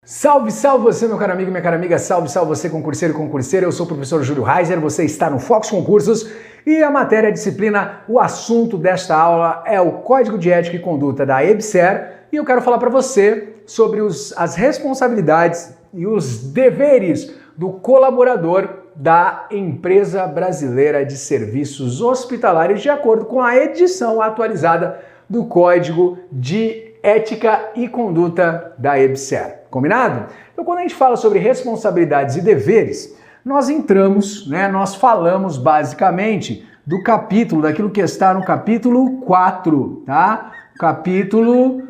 Salve, salve você, meu caro amigo e minha cara amiga, salve, salve você, concurseiro e concurseira. Eu sou o professor Júlio Reiser, você está no Fox Concursos e a matéria, a disciplina, o assunto desta aula é o Código de Ética e Conduta da EBSER e eu quero falar para você sobre as responsabilidades e os deveres do colaborador da Empresa Brasileira de Serviços Hospitalares, de acordo com a edição atualizada do Código de Ética e Conduta da EBSER. Combinado? Então, quando a gente fala sobre responsabilidades e deveres, nós entramos, nós falamos basicamente do capítulo, daquilo que está no capítulo 4, tá? Capítulo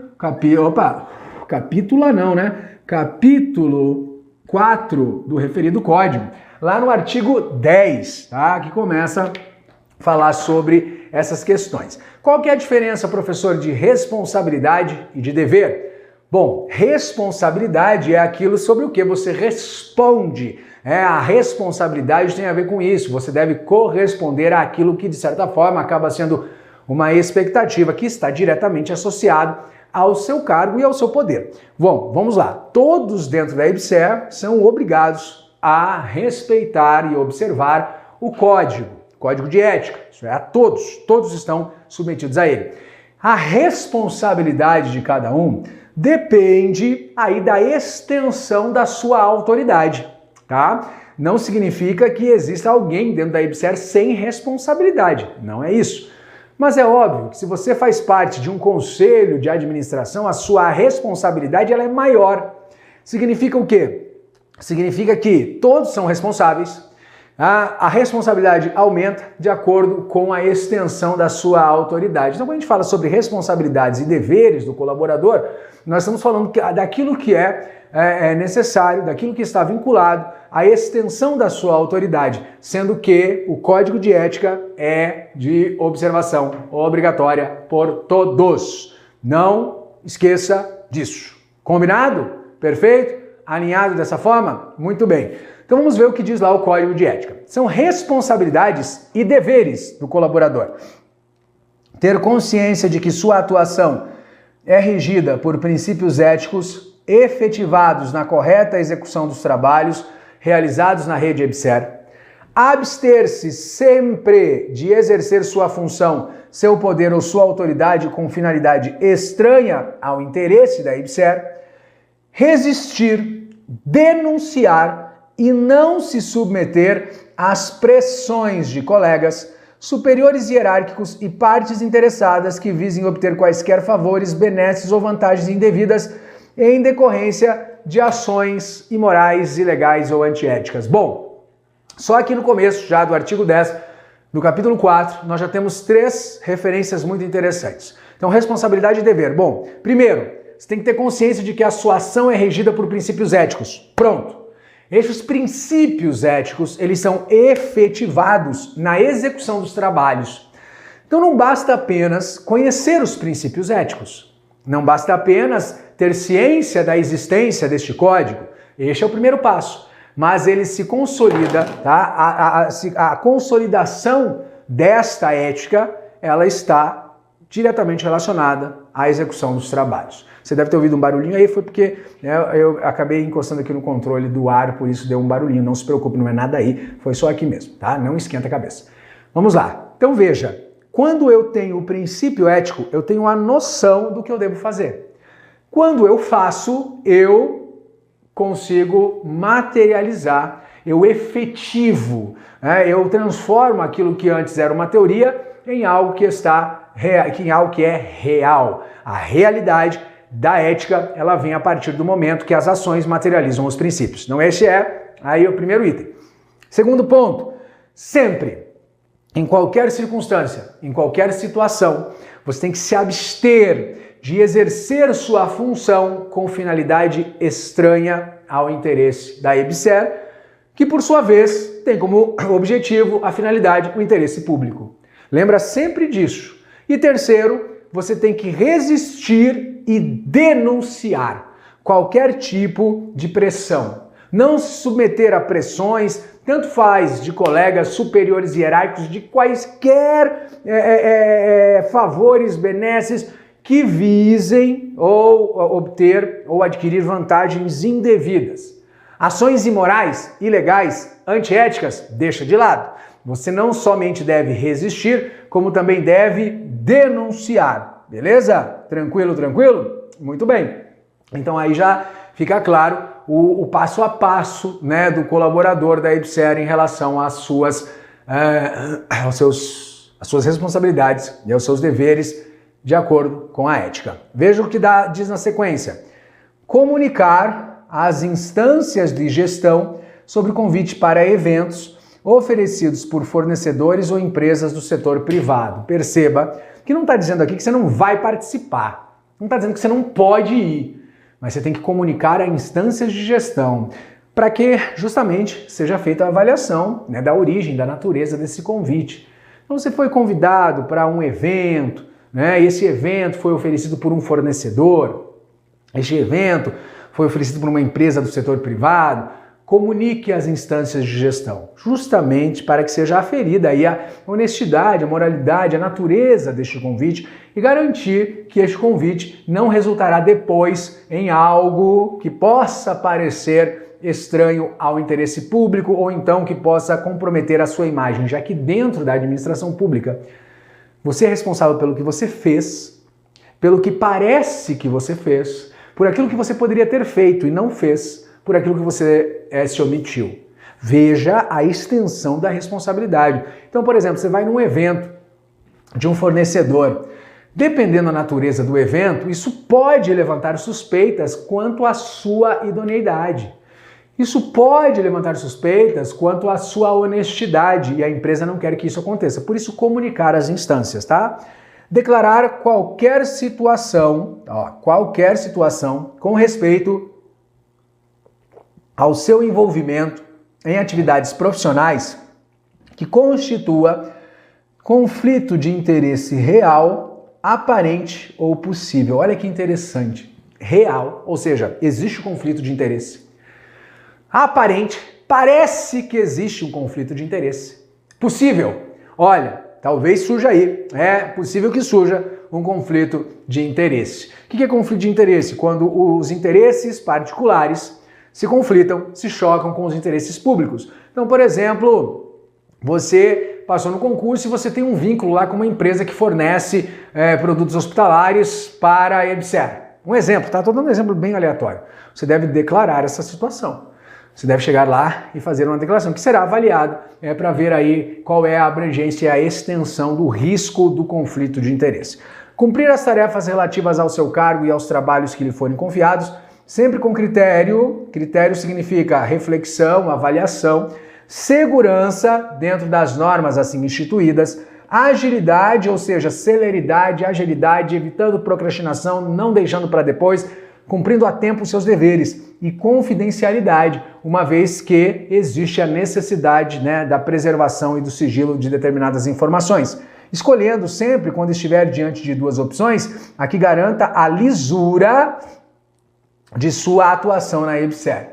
4 do referido código, lá no artigo 10, tá? Que começa a falar sobre essas questões. Qual que é a diferença, professor, de responsabilidade e de dever? Bom, responsabilidade é aquilo sobre o que você responde. A responsabilidade tem a ver com isso. Você deve corresponder àquilo que, de certa forma, acaba sendo uma expectativa que está diretamente associado ao seu cargo e ao seu poder. Bom, vamos lá. Todos dentro da EBSER são obrigados a respeitar e observar o código de ética. Isso é, a todos estão submetidos a ele. A responsabilidade de cada um depende aí da extensão da sua autoridade, tá? Não significa que exista alguém dentro da EBSER sem responsabilidade, não é isso. Mas é óbvio que se você faz parte de um conselho de administração, a sua responsabilidade ela é maior. Significa o quê? Significa que todos são responsáveis, a responsabilidade aumenta de acordo com a extensão da sua autoridade. Então, quando a gente fala sobre responsabilidades e deveres do colaborador, nós estamos falando daquilo que é necessário, daquilo que está vinculado à extensão da sua autoridade, sendo que o Código de Ética é de observação obrigatória por todos. Não esqueça disso. Combinado? Perfeito? Alinhado dessa forma? Muito bem. Então vamos ver o que diz lá o Código de Ética. São responsabilidades e deveres do colaborador. Ter consciência de que sua atuação é regida por princípios éticos efetivados na correta execução dos trabalhos realizados na rede EBSER. Abster-se sempre de exercer sua função, seu poder ou sua autoridade com finalidade estranha ao interesse da EBSER. Resistir, denunciar e não se submeter às pressões de colegas, superiores hierárquicos e partes interessadas que visem obter quaisquer favores, benesses ou vantagens indevidas em decorrência de ações imorais, ilegais ou antiéticas. Bom, só aqui no começo já do artigo 10 do capítulo 4, nós já temos 3 referências muito interessantes. Então, responsabilidade e dever. Bom, primeiro, você tem que ter consciência de que a sua ação é regida por princípios éticos. Pronto. Esses princípios éticos, eles são efetivados na execução dos trabalhos. Então não basta apenas conhecer os princípios éticos. Não basta apenas ter ciência da existência deste código. Este é o primeiro passo. Mas ele se consolida, tá? A consolidação desta ética, ela está diretamente relacionada à execução dos trabalhos. Você deve ter ouvido um barulhinho aí, foi porque eu acabei encostando aqui no controle do ar, por isso deu um barulhinho. Não se preocupe, não é nada aí, foi só aqui mesmo, tá? Não esquenta a cabeça. Vamos lá. Então veja, quando eu tenho o princípio ético, eu tenho a noção do que eu devo fazer. Quando eu faço, eu consigo materializar, eu efetivo, eu transformo aquilo que antes era uma teoria em algo que é real. A realidade da ética, ela vem a partir do momento que as ações materializam os princípios. Então este é aí o primeiro item. Segundo ponto, sempre, em qualquer circunstância, em qualquer situação, você tem que se abster de exercer sua função com finalidade estranha ao interesse da EBSER, que por sua vez tem como objetivo a finalidade, o interesse público. Lembra sempre disso. E terceiro, você tem que resistir e denunciar qualquer tipo de pressão. Não se submeter a pressões, tanto faz de colegas superiores hierárquicos, de quaisquer favores, benesses que visem ou obter ou adquirir vantagens indevidas. Ações imorais, ilegais, antiéticas, deixa de lado. Você não somente deve resistir, como também deve denunciar. Beleza? Tranquilo, tranquilo? Muito bem. Então aí já fica claro o passo a passo, né, do colaborador da EBSER em relação às suas responsabilidades e aos seus deveres de acordo com a ética. Veja o que diz na sequência. Comunicar às instâncias de gestão sobre convite para eventos oferecidos por fornecedores ou empresas do setor privado. Perceba que não está dizendo aqui que você não vai participar, não está dizendo que você não pode ir, mas você tem que comunicar a instâncias de gestão para que justamente seja feita a avaliação, né, da origem, da natureza desse convite. Então você foi convidado para um evento, né, esse evento foi oferecido por um fornecedor, este evento foi oferecido por uma empresa do setor privado. Comunique às instâncias de gestão, justamente para que seja aferida aí a honestidade, a moralidade, a natureza deste convite e garantir que este convite não resultará depois em algo que possa parecer estranho ao interesse público ou então que possa comprometer a sua imagem, já que dentro da administração pública você é responsável pelo que você fez, pelo que parece que você fez, por aquilo que você poderia ter feito e não fez, por aquilo que você se omitiu. Veja a extensão da responsabilidade. Então, por exemplo, você vai num evento de um fornecedor. Dependendo da natureza do evento, isso pode levantar suspeitas quanto à sua idoneidade. Isso pode levantar suspeitas quanto à sua honestidade e a empresa não quer que isso aconteça. Por isso, comunicar às instâncias, tá? Declarar qualquer situação com respeito ao seu envolvimento em atividades profissionais que constitua conflito de interesse real, aparente ou possível. Olha que interessante. Real, ou seja, existe um conflito de interesse. Aparente, parece que existe um conflito de interesse. Possível, olha, talvez surja aí, é possível que surja um conflito de interesse. O que é conflito de interesse? Quando os interesses particulares se conflitam, se chocam com os interesses públicos. Então, por exemplo, você passou no concurso e você tem um vínculo lá com uma empresa que fornece produtos hospitalares para a EBSER. Um exemplo, tá? Estou dando um exemplo bem aleatório. Você deve declarar essa situação. Você deve chegar lá e fazer uma declaração que será avaliada para ver aí qual é a abrangência e a extensão do risco do conflito de interesse. Cumprir as tarefas relativas ao seu cargo e aos trabalhos que lhe forem confiados, sempre com critério. Critério significa reflexão, avaliação, segurança dentro das normas assim instituídas, agilidade, ou seja, celeridade, agilidade, evitando procrastinação, não deixando para depois, cumprindo a tempo os seus deveres, e confidencialidade, uma vez que existe a necessidade, né, da preservação e do sigilo de determinadas informações. Escolhendo sempre, quando estiver diante de duas opções, a que garanta a lisura de sua atuação na EBSER.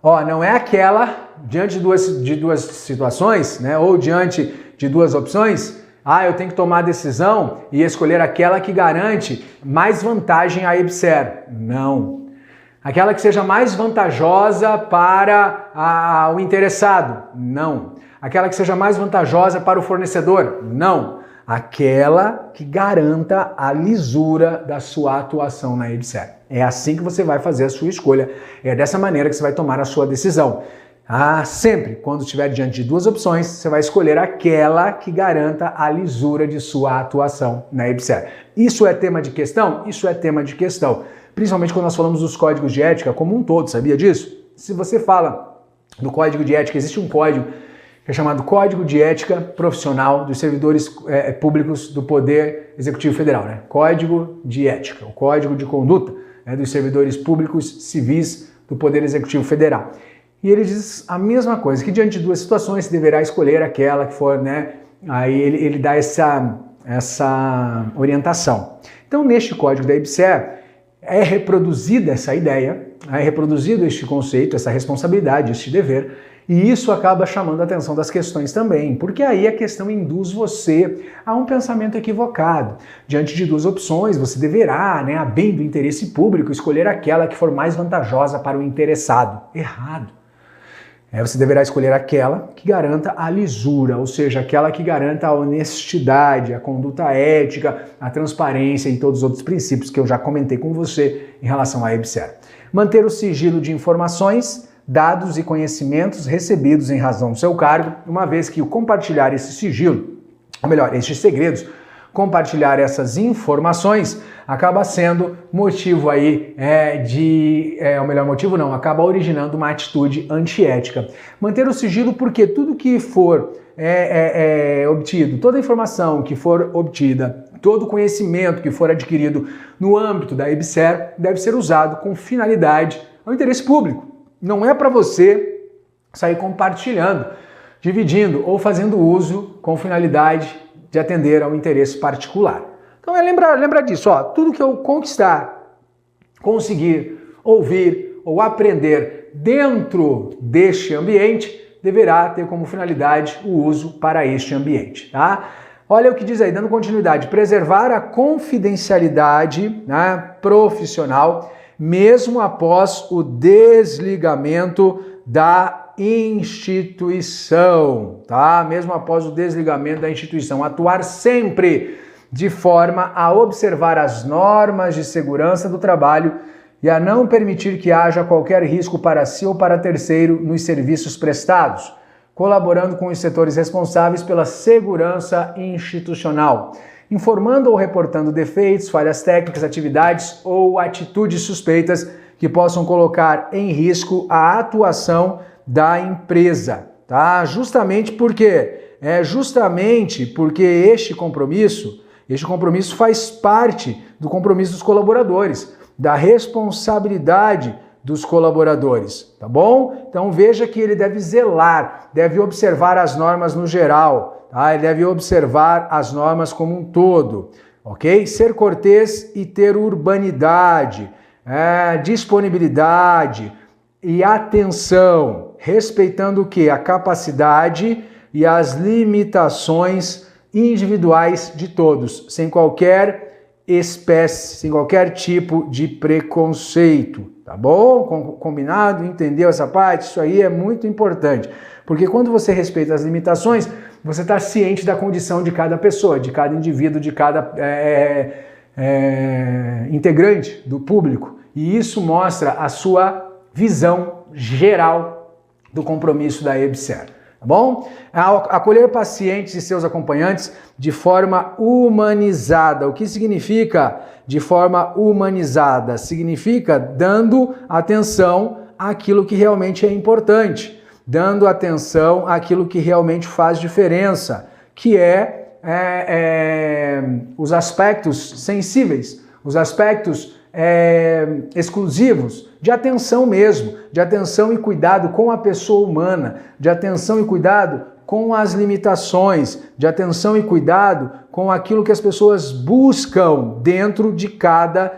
Não é aquela, diante de duas situações, né, ou diante de duas opções, eu tenho que tomar a decisão e escolher aquela que garante mais vantagem à EBSER. Não. Aquela que seja mais vantajosa para o interessado. Não. Aquela que seja mais vantajosa para o fornecedor. Não. Aquela que garanta a lisura da sua atuação na EBSER. É assim que você vai fazer a sua escolha. É dessa maneira que você vai tomar a sua decisão. Sempre, quando estiver diante de duas opções, você vai escolher aquela que garanta a lisura de sua atuação na EBSER. Isso é tema de questão? Isso é tema de questão. Principalmente quando nós falamos dos códigos de ética como um todo, sabia disso? Se você fala do código de ética, existe um código que é chamado Código de Ética Profissional dos Servidores Públicos do Poder Executivo Federal, né? Código de Ética, o Código de Conduta, né, dos Servidores Públicos Civis do Poder Executivo Federal. E ele diz a mesma coisa, que diante de duas situações você deverá escolher aquela que for, né? Aí ele dá essa orientação. Então, neste código da EBSER, é reproduzida essa ideia, é reproduzido este conceito, essa responsabilidade, este dever, E isso acaba chamando a atenção das questões também, porque aí a questão induz você a um pensamento equivocado. Diante de duas opções, você deverá, a bem do interesse público, escolher aquela que for mais vantajosa para o interessado. Errado. Você deverá escolher aquela que garanta a lisura, ou seja, aquela que garanta a honestidade, a conduta ética, a transparência e todos os outros princípios que eu já comentei com você em relação à EBSER. Manter o sigilo de informações, dados e conhecimentos recebidos em razão do seu cargo, uma vez que o compartilhar esse sigilo, ou melhor, estes segredos, compartilhar essas informações acaba sendo motivo aí acaba originando uma atitude antiética. Manter o sigilo porque tudo que for obtido, toda informação que for obtida, todo conhecimento que for adquirido no âmbito da EBSER deve ser usado com finalidade ao interesse público. Não é para você sair compartilhando, dividindo ou fazendo uso com finalidade de atender ao interesse particular. Então lembra disso, tudo que eu conquistar, conseguir, ouvir ou aprender dentro deste ambiente deverá ter como finalidade o uso para este ambiente, tá? Olha o que diz aí, dando continuidade, preservar a confidencialidade profissional mesmo após o desligamento da instituição, tá? Mesmo após o desligamento da instituição, atuar sempre de forma a observar as normas de segurança do trabalho e a não permitir que haja qualquer risco para si ou para terceiro nos serviços prestados, colaborando com os setores responsáveis pela segurança institucional, informando ou reportando defeitos, falhas técnicas, atividades ou atitudes suspeitas que possam colocar em risco a atuação da empresa, tá? Justamente porque este compromisso faz parte do compromisso dos colaboradores, da responsabilidade dos colaboradores, tá bom? Então veja que ele deve zelar, deve observar as normas no geral, tá? Ele deve observar as normas como um todo, ok? Ser cortês e ter urbanidade, disponibilidade e atenção, respeitando o quê? A capacidade e as limitações individuais de todos, sem qualquer espécie, sem qualquer tipo de preconceito, tá bom? Combinado? Entendeu essa parte? Isso aí é muito importante, porque quando você respeita as limitações, você está ciente da condição de cada pessoa, de cada indivíduo, de cada integrante do público, e isso mostra a sua visão geral do compromisso da EBSER. Tá bom? Acolher pacientes e seus acompanhantes de forma humanizada. O que significa de forma humanizada? Significa dando atenção àquilo que realmente é importante, dando atenção àquilo que realmente faz diferença, que os aspectos sensíveis, os aspectos exclusivos, de atenção mesmo, de atenção e cuidado com a pessoa humana, de atenção e cuidado com as limitações, de atenção e cuidado com aquilo que as pessoas buscam dentro de cada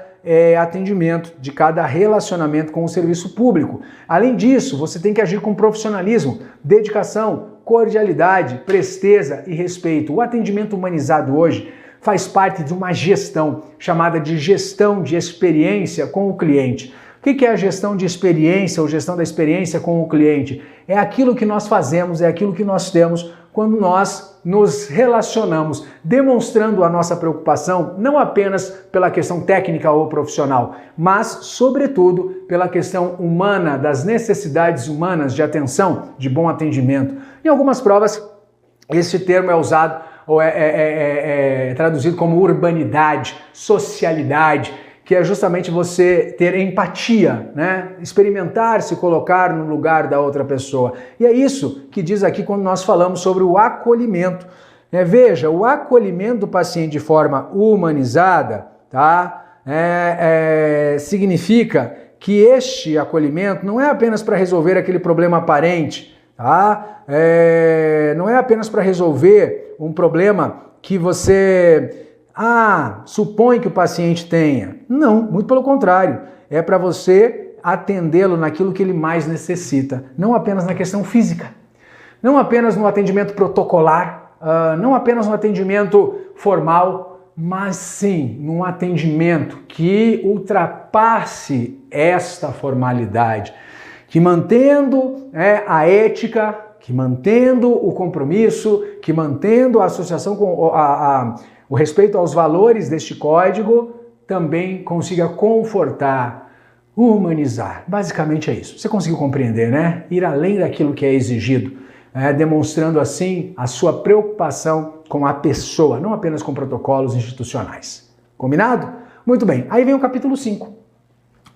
atendimento, de cada relacionamento com o serviço público. Além disso, você tem que agir com profissionalismo, dedicação, cordialidade, presteza e respeito. O atendimento humanizado hoje faz parte de uma gestão chamada de gestão de experiência com o cliente. O que é a gestão de experiência ou gestão da experiência com o cliente? É aquilo que nós fazemos, é aquilo que nós temos quando nós nos relacionamos, demonstrando a nossa preocupação não apenas pela questão técnica ou profissional, mas, sobretudo, pela questão humana, das necessidades humanas de atenção, de bom atendimento. Em algumas provas, esse termo é usado ou é traduzido como urbanidade, socialidade, que é justamente você ter empatia, né? Experimentar se colocar no lugar da outra pessoa. E é isso que diz aqui quando nós falamos sobre o acolhimento. Veja, o acolhimento do paciente de forma humanizada, tá? Significa que este acolhimento não é apenas para resolver aquele problema aparente, tá? Não é apenas para resolver um problema que você supõe que o paciente tenha. Não, muito pelo contrário. É para você atendê-lo naquilo que ele mais necessita, não apenas na questão física, não apenas no atendimento protocolar, não apenas no atendimento formal, mas sim num atendimento que ultrapasse esta formalidade, que mantendo a ética, que mantendo o compromisso, que mantendo a associação com o respeito aos valores deste código, também consiga confortar, humanizar. Basicamente é isso. Você conseguiu compreender, né? Ir além daquilo que é exigido, demonstrando assim a sua preocupação com a pessoa, não apenas com protocolos institucionais. Combinado? Muito bem. Aí vem o capítulo 5.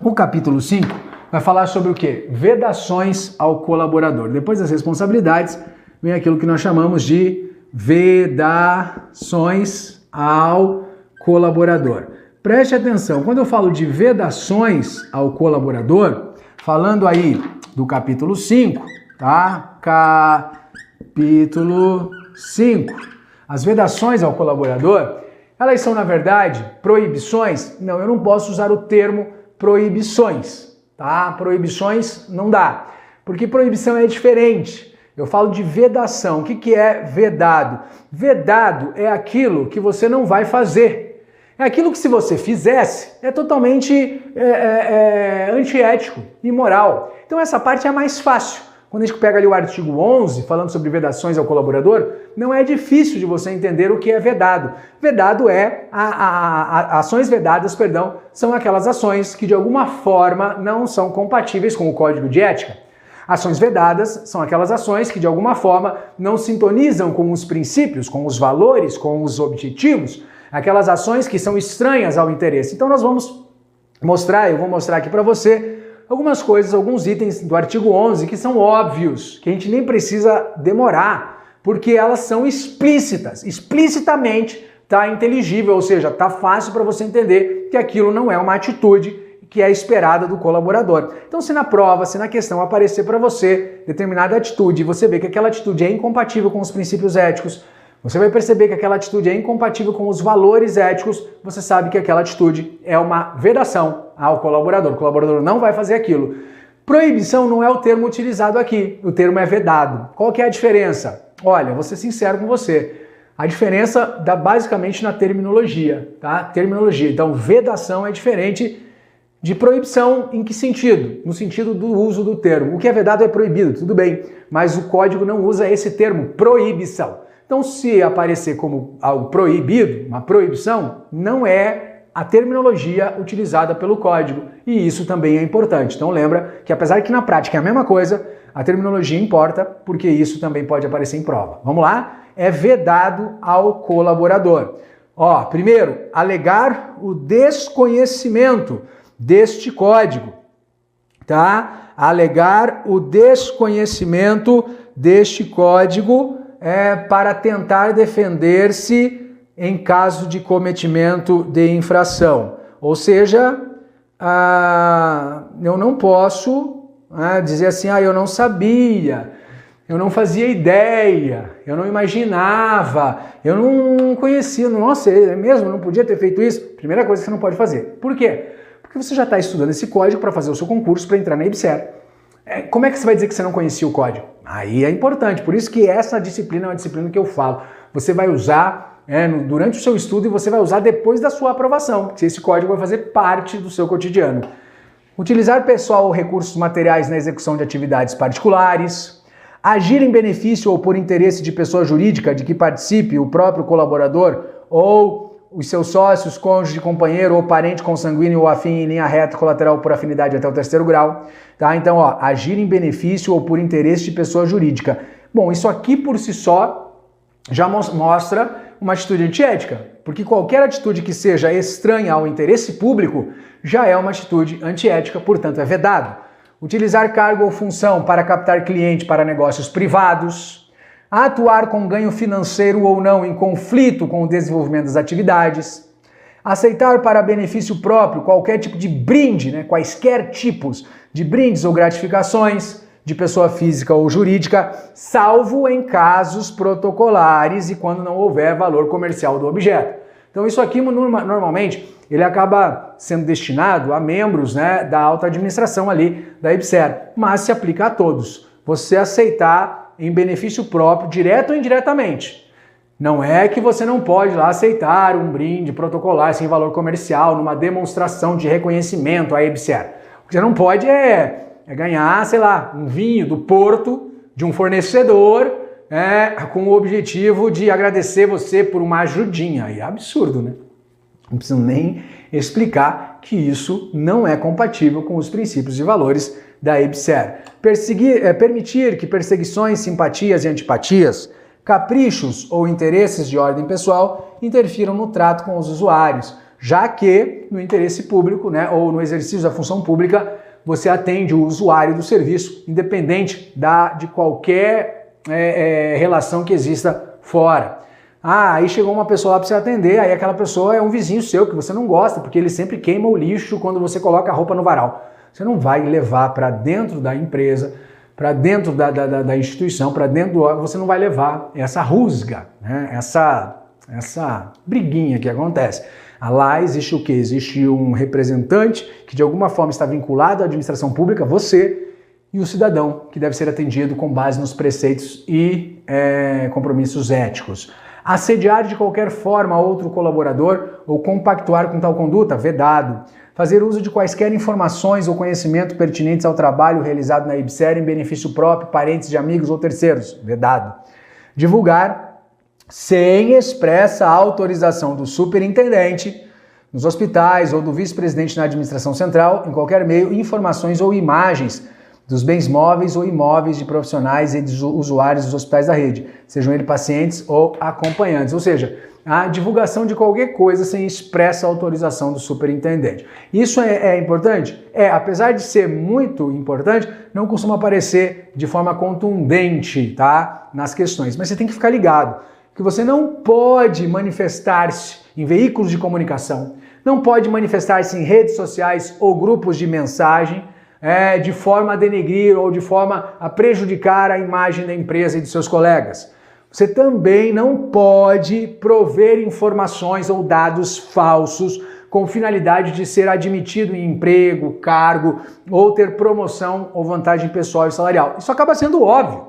O capítulo 5 vai falar sobre o quê? Vedações ao colaborador. Depois das responsabilidades, vem aquilo que nós chamamos de vedações ao colaborador. Preste atenção, quando eu falo de vedações ao colaborador, falando aí do capítulo 5, tá? Capítulo 5. As vedações ao colaborador, elas são, na verdade, proibições? Não, eu não posso usar o termo proibições, tá? Proibições não dá, porque proibição é diferente. Eu falo de vedação. O que é vedado? Vedado é aquilo que você não vai fazer. É aquilo que, se você fizesse, é totalmente antiético, imoral. Então essa parte é a mais fácil. Quando a gente pega ali o artigo 11, falando sobre vedações ao colaborador, não é difícil de você entender o que é vedado. Vedado ações vedadas, perdão, são aquelas ações que de alguma forma não são compatíveis com o Código de Ética. Ações vedadas são aquelas ações que de alguma forma não sintonizam com os princípios, com os valores, com os objetivos, aquelas ações que são estranhas ao interesse. Então nós vamos mostrar, eu vou mostrar aqui para você algumas coisas, alguns itens do artigo 11 que são óbvios, que a gente nem precisa demorar, porque elas são explícitas, explicitamente está inteligível, ou seja, está fácil para você entender que aquilo não é uma atitude que é esperada do colaborador. Então, se na prova, se na questão aparecer para você determinada atitude, você vê que aquela atitude é incompatível com os princípios éticos, você vai perceber que aquela atitude é incompatível com os valores éticos, você sabe que aquela atitude é uma vedação ao colaborador. O colaborador não vai fazer aquilo. Proibição não é o termo utilizado aqui, o termo é vedado. Qual que é a diferença? Olha, vou ser sincero com você. A diferença dá basicamente na terminologia, tá? Terminologia. Então, vedação é diferente de proibição em que sentido? No sentido do uso do termo. O que é vedado é proibido, tudo bem, mas o código não usa esse termo, proibição. Então, se aparecer como algo proibido, uma proibição, não é a terminologia utilizada pelo código. E isso também é importante. Então, lembra que apesar que na prática é a mesma coisa, a terminologia importa, porque isso também pode aparecer em prova. Vamos lá? É vedado ao colaborador. Ó, primeiro, alegar o desconhecimento deste código, tá? Alegar o desconhecimento deste código para tentar defender-se em caso de cometimento de infração. Ou seja, eu não posso dizer assim, eu não sabia, eu não fazia ideia, eu não imaginava, eu não conhecia, nossa, é mesmo, eu não podia ter feito isso. Primeira coisa que você não pode fazer. Por quê? Porque você já está estudando esse código para fazer o seu concurso, para entrar na IBSER. Como é que você vai dizer que você não conhecia o código? Aí é importante, por isso que essa disciplina é uma disciplina que eu falo. Você vai usar durante o seu estudo e você vai usar depois da sua aprovação, porque esse código vai fazer parte do seu cotidiano. Utilizar pessoal ou recursos materiais na execução de atividades particulares, agir em benefício ou por interesse de pessoa jurídica de que participe o próprio colaborador ou os seus sócios, cônjuge, companheiro ou parente consanguíneo ou afim em linha reta colateral por afinidade até o 3º grau, tá? Então, agir em benefício ou por interesse de pessoa jurídica. Bom, isso aqui por si só já mostra uma atitude antiética, porque qualquer atitude que seja estranha ao interesse público já é uma atitude antiética, portanto é vedado. Utilizar cargo ou função para captar cliente para negócios privados, atuar com ganho financeiro ou não em conflito com o desenvolvimento das atividades, aceitar para benefício próprio qualquer tipo de brinde, quaisquer tipos de brindes ou gratificações de pessoa física ou jurídica, salvo em casos protocolares e quando não houver valor comercial do objeto. Então isso aqui normalmente ele acaba sendo destinado a membros, né, da alta administração ali da IBSER, mas se aplica a todos. Você aceitar em benefício próprio, direto ou indiretamente. Não é que você não pode lá aceitar um brinde protocolar sem valor comercial, numa demonstração de reconhecimento à IBSER. O que você não pode é ganhar, sei lá, um vinho do Porto, de um fornecedor, com o objetivo de agradecer você por uma ajudinha. Aí é absurdo, né? Não preciso nem explicar que isso não é compatível com os princípios e valores da IBSER. Permitir que perseguições, simpatias e antipatias, caprichos ou interesses de ordem pessoal interfiram no trato com os usuários, já que no interesse público, né, ou no exercício da função pública, você atende o usuário do serviço, independente de qualquer relação que exista fora. Aí chegou uma pessoa lá para você atender, aí aquela pessoa é um vizinho seu que você não gosta, porque ele sempre queima o lixo quando você coloca a roupa no varal. Você não vai levar para dentro da empresa, para dentro da instituição, para dentro do órgão, você não vai levar essa rusga, né? essa briguinha que acontece. Lá existe o quê? Existe um representante que de alguma forma está vinculado à administração pública, você, e o cidadão, que deve ser atendido com base nos preceitos e compromissos éticos. Assediar de qualquer forma outro colaborador ou compactuar com tal conduta, vedado. Fazer uso de quaisquer informações ou conhecimento pertinentes ao trabalho realizado na IBSER em benefício próprio, parentes de amigos ou terceiros, vedado. Divulgar sem expressa autorização do superintendente, nos hospitais ou do vice-presidente na administração central, em qualquer meio, informações ou imagens dos bens móveis ou imóveis de profissionais e dos usuários dos hospitais da rede, sejam eles pacientes ou acompanhantes. Ou seja, a divulgação de qualquer coisa sem expressa autorização do superintendente. Isso é importante? Apesar de ser muito importante, não costuma aparecer de forma contundente, tá, nas questões. Mas você tem que ficar ligado que você não pode manifestar-se em veículos de comunicação, não pode manifestar-se em redes sociais ou grupos de mensagem, de forma a denegrir ou de forma a prejudicar a imagem da empresa e de seus colegas. Você também não pode prover informações ou dados falsos com finalidade de ser admitido em emprego, cargo ou ter promoção ou vantagem pessoal e salarial. Isso acaba sendo óbvio,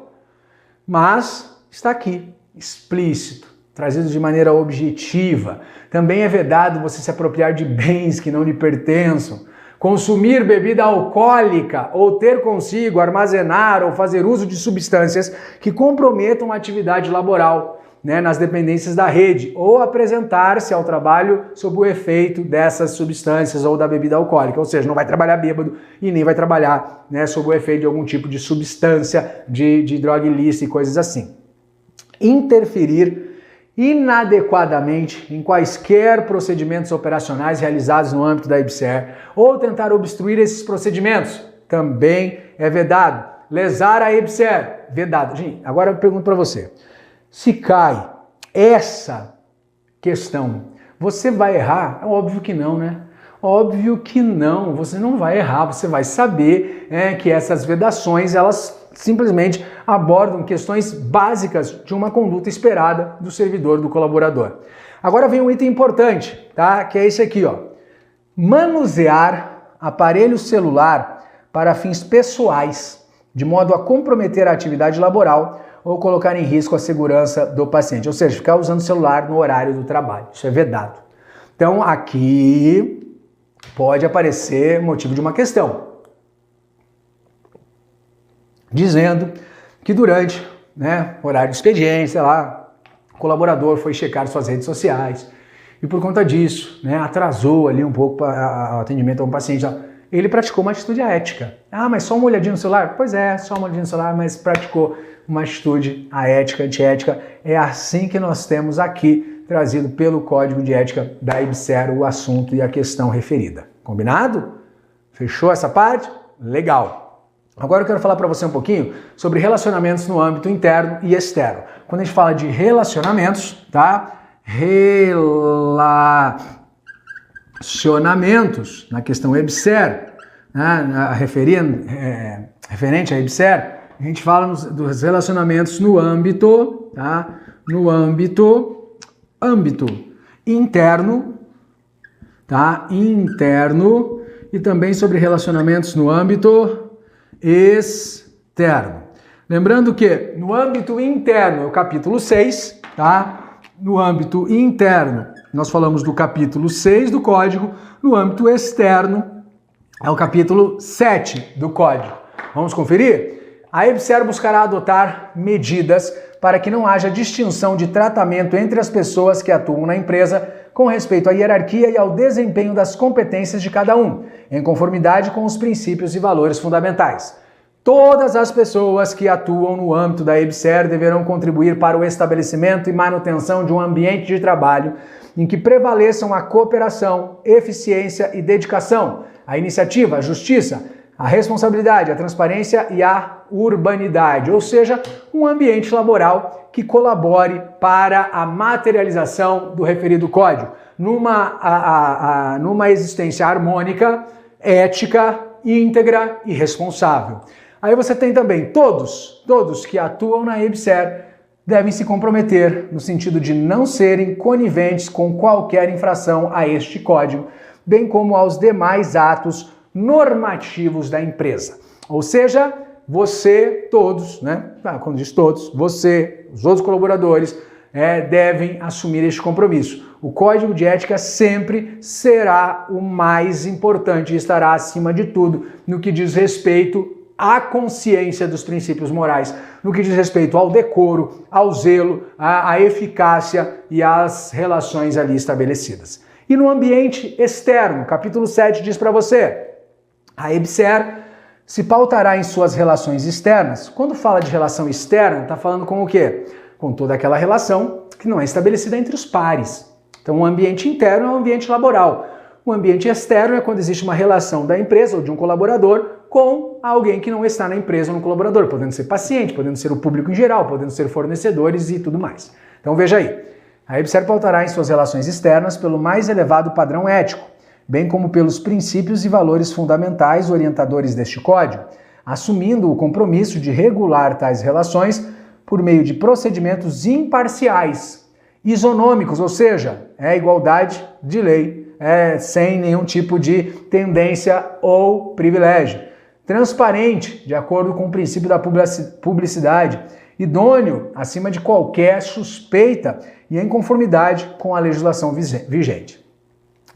mas está aqui, explícito, trazido de maneira objetiva. Também é vedado você se apropriar de bens que não lhe pertençam, consumir bebida alcoólica ou ter consigo, armazenar ou fazer uso de substâncias que comprometam a atividade laboral, né, nas dependências da rede, ou apresentar-se ao trabalho sob o efeito dessas substâncias ou da bebida alcoólica, ou seja, não vai trabalhar bêbado e nem vai trabalhar, né, sob o efeito de algum tipo de substância, de droga ilícita e coisas assim. Interferir inadequadamente em quaisquer procedimentos operacionais realizados no âmbito da IBSER ou tentar obstruir esses procedimentos, também é vedado. Lesar a IBSER, vedado. Gente, agora eu pergunto para você, se cai essa questão, você vai errar? É óbvio que não, né? Óbvio que não, você não vai errar, você vai saber que essas vedações, elas simplesmente abordam questões básicas de uma conduta esperada do servidor, do colaborador. Agora vem um item importante, tá? Que é esse aqui, ó. Manusear aparelho celular para fins pessoais, de modo a comprometer a atividade laboral ou colocar em risco a segurança do paciente. Ou seja, ficar usando o celular no horário do trabalho. Isso é vedado. Então, aqui pode aparecer motivo de uma questão, dizendo que durante, horário de expediente, sei lá, o colaborador foi checar suas redes sociais e por conta disso, atrasou ali um pouco o atendimento a um paciente. Ele praticou uma atitude aética. Ah, mas só uma olhadinha no celular? Pois é, só uma olhadinha no celular, mas praticou uma atitude aética, antiética. É assim que nós temos aqui, trazido pelo Código de Ética da IBSER, o assunto e a questão referida. Combinado? Fechou essa parte? Legal. Agora eu quero falar para você um pouquinho sobre relacionamentos no âmbito interno e externo. Quando a gente fala de relacionamentos, tá? Relacionamentos, na questão IBSER, referente à IBSER, a gente fala dos relacionamentos no âmbito, tá? No âmbito interno tá? Interno e também sobre relacionamentos no âmbito externo. Lembrando que no âmbito interno é o capítulo 6, tá? No âmbito interno nós falamos do capítulo 6 do Código, no âmbito externo é o capítulo 7 do Código. Vamos conferir? A EBSER buscará adotar medidas para que não haja distinção de tratamento entre as pessoas que atuam na empresa com respeito à hierarquia e ao desempenho das competências de cada um, em conformidade com os princípios e valores fundamentais. Todas as pessoas que atuam no âmbito da EBSER deverão contribuir para o estabelecimento e manutenção de um ambiente de trabalho em que prevaleçam a cooperação, eficiência e dedicação, a iniciativa, a justiça, a responsabilidade, a transparência e a urbanidade, ou seja, um ambiente laboral que colabore para a materialização do referido código, numa existência harmônica, ética, íntegra e responsável. Aí você tem também todos que atuam na EBSER devem se comprometer no sentido de não serem coniventes com qualquer infração a este código, bem como aos demais atos normativos da empresa. Ou seja, você, todos, né? Quando diz todos, você, os outros colaboradores, devem assumir este compromisso. O Código de Ética sempre será o mais importante e estará acima de tudo no que diz respeito à consciência dos princípios morais, no que diz respeito ao decoro, ao zelo, à eficácia e às relações ali estabelecidas. E no ambiente externo, capítulo 7 diz para você, a EBSER se pautará em suas relações externas. Quando fala de relação externa, está falando com o quê? Com toda aquela relação que não é estabelecida entre os pares. Então, o ambiente interno é um ambiente laboral. O ambiente externo é quando existe uma relação da empresa ou de um colaborador com alguém que não está na empresa ou no colaborador, podendo ser paciente, podendo ser o público em geral, podendo ser fornecedores e tudo mais. Então, veja aí. A EBSER pautará em suas relações externas pelo mais elevado padrão ético, bem como pelos princípios e valores fundamentais orientadores deste código, assumindo o compromisso de regular tais relações por meio de procedimentos imparciais, isonômicos, ou seja, igualdade de lei, sem nenhum tipo de tendência ou privilégio, transparente, de acordo com o princípio da publicidade, idôneo acima de qualquer suspeita e em conformidade com a legislação vigente.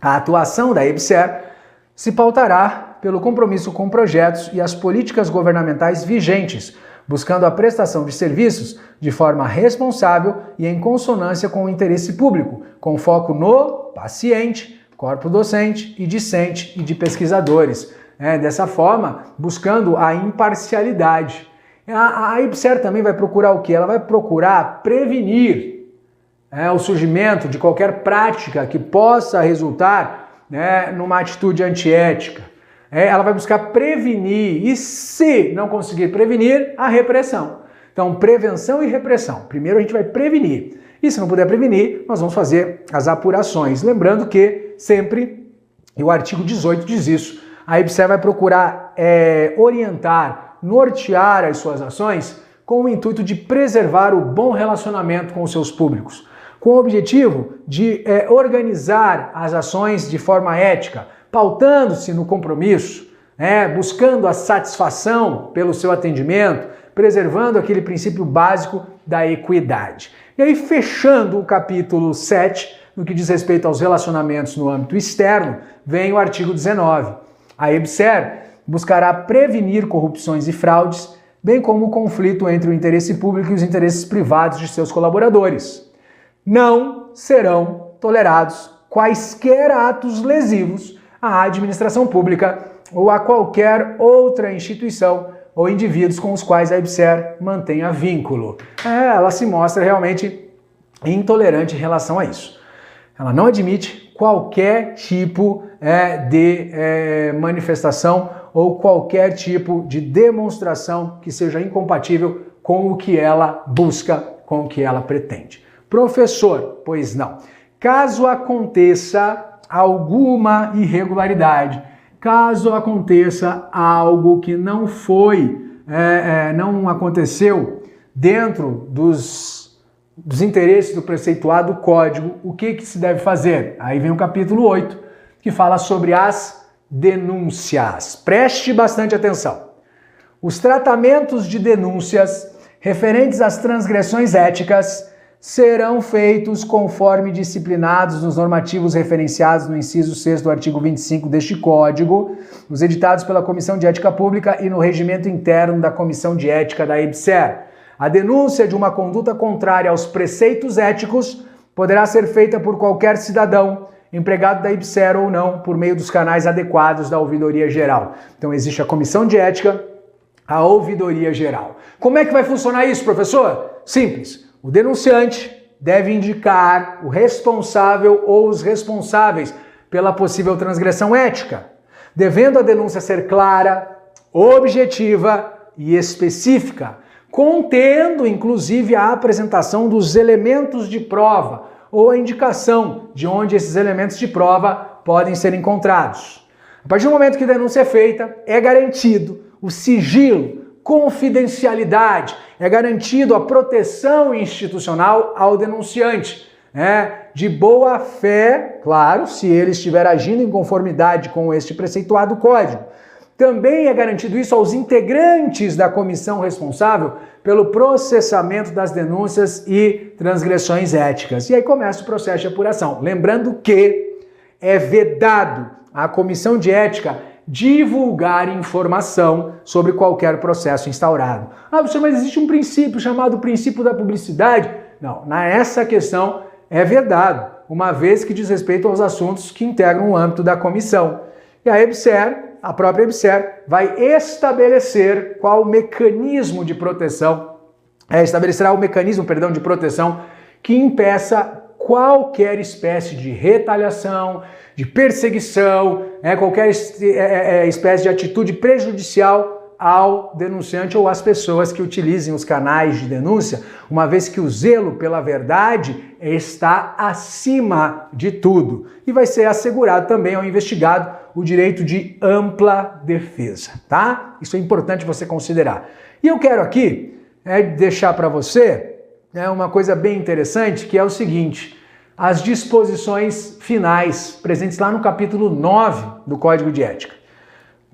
A atuação da EBSER se pautará pelo compromisso com projetos e as políticas governamentais vigentes, buscando a prestação de serviços de forma responsável e em consonância com o interesse público, com foco no paciente, corpo docente e discente e de pesquisadores. Dessa forma, buscando a imparcialidade. A EBSER também vai procurar o quê? Ela vai procurar prevenir o surgimento de qualquer prática que possa resultar numa atitude antiética. Ela vai buscar prevenir e, se não conseguir prevenir, a repressão. Então, prevenção e repressão. Primeiro a gente vai prevenir. E se não puder prevenir, nós vamos fazer as apurações. Lembrando que sempre, e o artigo 18 diz isso, a EBSER vai procurar orientar, nortear as suas ações com o intuito de preservar o bom relacionamento com os seus públicos, com o objetivo de organizar as ações de forma ética, pautando-se no compromisso, buscando a satisfação pelo seu atendimento, preservando aquele princípio básico da equidade. E aí, fechando o capítulo 7, no que diz respeito aos relacionamentos no âmbito externo, vem o artigo 19. A EBSER buscará prevenir corrupções e fraudes, bem como o conflito entre o interesse público e os interesses privados de seus colaboradores. Não serão tolerados quaisquer atos lesivos à administração pública ou a qualquer outra instituição ou indivíduos com os quais a EBSER mantenha vínculo. Ela se mostra realmente intolerante em relação a isso. Ela não admite qualquer tipo de manifestação ou qualquer tipo de demonstração que seja incompatível com o que ela busca, com o que ela pretende. Professor, pois não. Caso aconteça alguma irregularidade, caso aconteça algo que não aconteceu dentro dos interesses do preceituado código, o que se deve fazer? Aí vem o capítulo 8, que fala sobre as denúncias. Preste bastante atenção. Os tratamentos de denúncias referentes às transgressões éticas serão feitos conforme disciplinados nos normativos referenciados no inciso 6º do artigo 25 deste Código, nos editados pela Comissão de Ética Pública e no regimento interno da Comissão de Ética da EBSER. A denúncia de uma conduta contrária aos preceitos éticos poderá ser feita por qualquer cidadão, empregado da EBSER ou não, por meio dos canais adequados da Ouvidoria Geral. Então existe a Comissão de Ética, a Ouvidoria Geral. Como é que vai funcionar isso, professor? Simples. O denunciante deve indicar o responsável ou os responsáveis pela possível transgressão ética, devendo a denúncia ser clara, objetiva e específica, contendo inclusive a apresentação dos elementos de prova ou a indicação de onde esses elementos de prova podem ser encontrados. A partir do momento que a denúncia é feita, é garantido o sigilo, confidencialidade, é garantido a proteção institucional ao denunciante, de boa fé, claro, se ele estiver agindo em conformidade com este preceituado código. Também é garantido isso aos integrantes da comissão responsável pelo processamento das denúncias e transgressões éticas. E aí começa o processo de apuração. Lembrando que é vedado à comissão de ética divulgar informação sobre qualquer processo instaurado. Ah, professor, mas existe um princípio chamado princípio da publicidade? Não, nessa questão é vedado, uma vez que diz respeito aos assuntos que integram o âmbito da comissão. E a EBSER, a própria EBSER, vai estabelecer qual mecanismo de proteção, estabelecerá o mecanismo, de proteção que impeça qualquer espécie de retaliação, de perseguição, qualquer espécie de atitude prejudicial ao denunciante ou às pessoas que utilizem os canais de denúncia, uma vez que o zelo pela verdade está acima de tudo. E vai ser assegurado também ao investigado o direito de ampla defesa, tá? Isso é importante você considerar. E eu quero aqui deixar para você uma coisa bem interessante, que é o seguinte: as disposições finais presentes lá no capítulo 9 do Código de Ética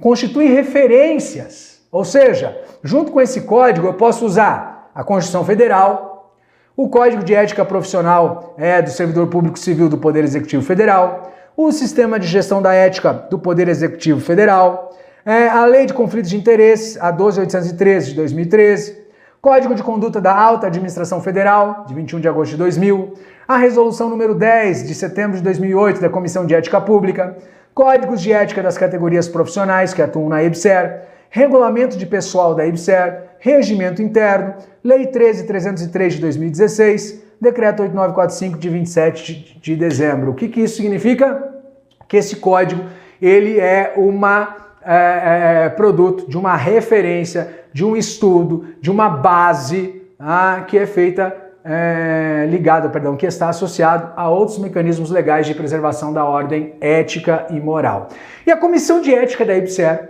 constituem referências, ou seja, junto com esse código eu posso usar a Constituição Federal, o Código de Ética Profissional do Servidor Público Civil do Poder Executivo Federal, o Sistema de Gestão da Ética do Poder Executivo Federal, a Lei de Conflitos de Interesses, a 12.813 de 2013, Código de Conduta da Alta Administração Federal, de 21 de agosto de 2000, a Resolução número 10, de setembro de 2008, da Comissão de Ética Pública, Códigos de Ética das categorias profissionais que atuam na EBSER, Regulamento de Pessoal da EBSER, Regimento Interno, Lei 13.303 de 2016, Decreto 8945 de 27 de dezembro. O que isso significa? Que esse código ele é produto de uma referência, de um estudo, de uma base que é feita que está associado a outros mecanismos legais de preservação da ordem ética e moral. E a Comissão de Ética da EBSER,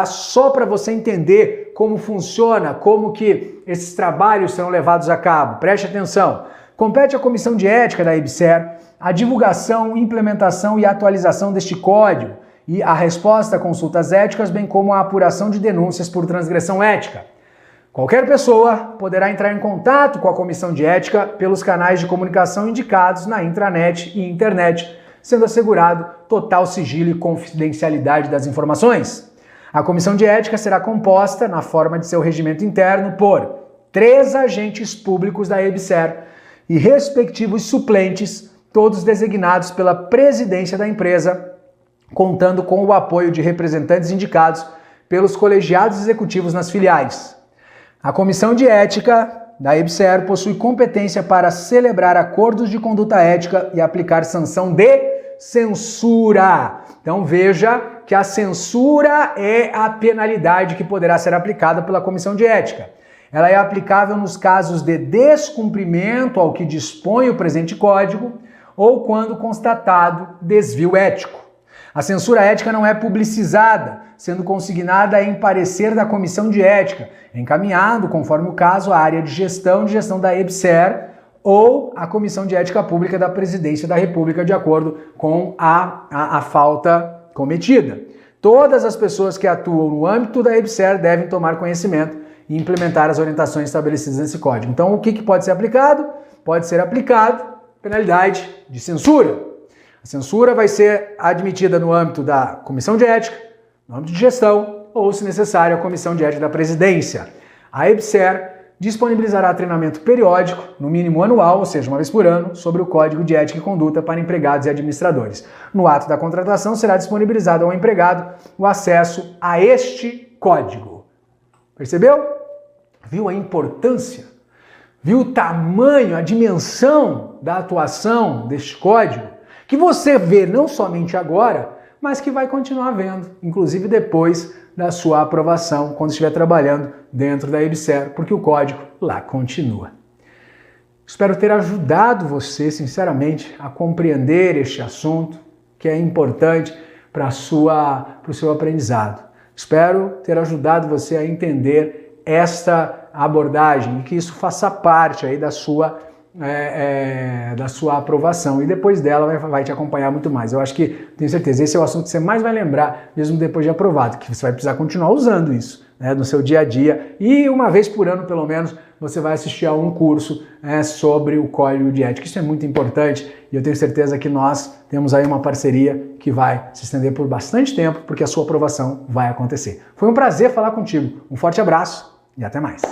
só para você entender como funciona, como que esses trabalhos serão levados a cabo, preste atenção. Compete à Comissão de Ética da EBSER a divulgação, implementação e atualização deste código e a resposta a consultas éticas, bem como a apuração de denúncias por transgressão ética. Qualquer pessoa poderá entrar em contato com a Comissão de Ética pelos canais de comunicação indicados na intranet e internet, sendo assegurado total sigilo e confidencialidade das informações. A Comissão de Ética será composta, na forma de seu regimento interno, por 3 agentes públicos da EBSER e respectivos suplentes, todos designados pela presidência da empresa, contando com o apoio de representantes indicados pelos colegiados executivos nas filiais. A Comissão de Ética da EBSER possui competência para celebrar acordos de conduta ética e aplicar sanção de censura. Então veja que a censura é a penalidade que poderá ser aplicada pela Comissão de Ética. Ela é aplicável nos casos de descumprimento ao que dispõe o presente código ou quando constatado desvio ético. A censura ética não é publicizada, sendo consignada em parecer da Comissão de Ética, encaminhado, conforme o caso, à área de gestão da EBSER ou a Comissão de Ética Pública da Presidência da República, de acordo com a falta cometida. Todas as pessoas que atuam no âmbito da EBSER devem tomar conhecimento e implementar as orientações estabelecidas nesse código. Então, o que pode ser aplicado? Pode ser aplicado penalidade de censura. A censura vai ser admitida no âmbito da Comissão de Ética, no âmbito de gestão, ou, se necessário, a Comissão de Ética da Presidência. A EBSER disponibilizará treinamento periódico, no mínimo anual, ou seja, uma vez por ano, sobre o Código de Ética e Conduta para empregados e administradores. No ato da contratação, será disponibilizado ao empregado o acesso a este código. Percebeu? Viu a importância? Viu o tamanho, a dimensão da atuação deste código? Que você vê não somente agora, mas que vai continuar vendo, inclusive depois da sua aprovação, quando estiver trabalhando dentro da EBSER, porque o código lá continua. Espero ter ajudado você, sinceramente, a compreender este assunto, que é importante para o seu aprendizado. Espero ter ajudado você a entender esta abordagem e que isso faça parte aí da sua aprovação, e depois dela vai te acompanhar muito mais. Eu acho que, tenho certeza, esse é o assunto que você mais vai lembrar, mesmo depois de aprovado, que você vai precisar continuar usando isso, né, no seu dia a dia, e uma vez por ano, pelo menos, você vai assistir a um curso sobre o Código de Ética. Isso é muito importante, e eu tenho certeza que nós temos aí uma parceria que vai se estender por bastante tempo, porque a sua aprovação vai acontecer. Foi um prazer falar contigo. Um forte abraço e até mais.